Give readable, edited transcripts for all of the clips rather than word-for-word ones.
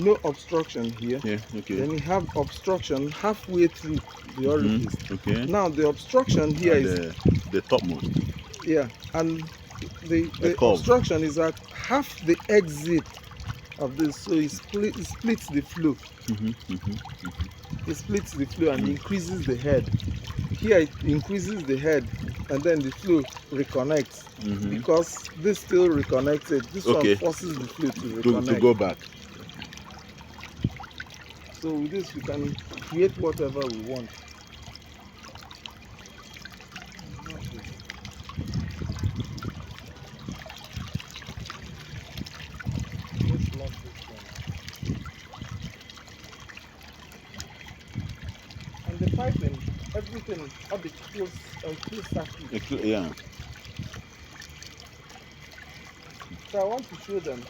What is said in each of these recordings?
no obstruction here. Yeah, okay. Then you have obstruction halfway through the orifice. Okay. Now the obstruction here And is the topmost. yeah, and A the curve. obstruction is at half the exit of this, so it splits the flow. It splits the flow and increases the head. Here it increases the head, and then the flow reconnects. Because this still reconnects it, this one Okay. forces the flow to To reconnect. go back. So with this, we can create whatever we want. Let's lock this one. And the piping, everything, all the close circuit. Yeah. So I want to show them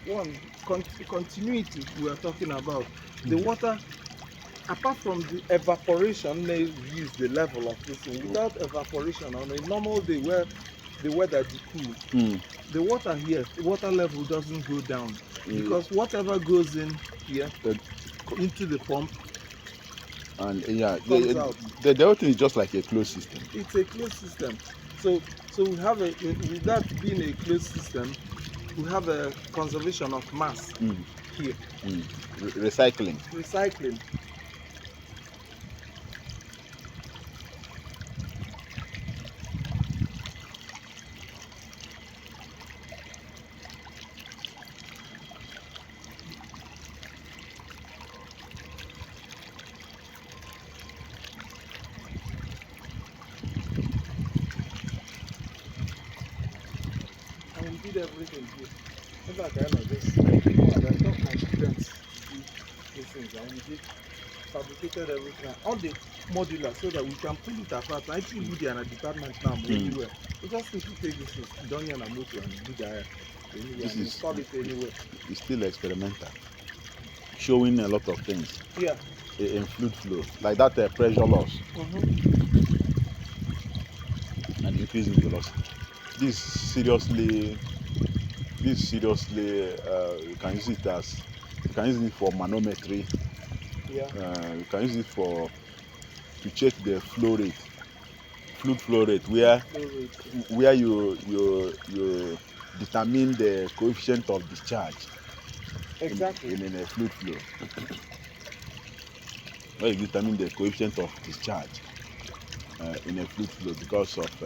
one continuity we are talking about. The water, apart from the evaporation, may use the level of this thing. Without evaporation, on a normal day where the weather is cool, the water here, the water level doesn't go down because whatever goes in here into the pump And yeah, comes out. the whole thing is just like a closed system. It's a closed system. So we have with that being a closed system, we have a conservation of mass here. Recycling. Recycling. And we did everything here. In fact, I know this. I taught my students to do these things, and we did fabricated everything. All the modular so that we can pull it apart. I think we are in a department now, anywhere. We just simply take this down here and motor and do that anywhere and install it anywhere. It's still experimental. Showing a lot of things. Yeah. In fluid flow. Like that pressure loss. And increasing velocity. This seriously you can use it as for manometry. Yeah. You can use it to check the flow rate, fluid flow rate, where you determine the coefficient of discharge. Exactly. In a fluid flow. Where you determine the coefficient of discharge in a fluid flow because of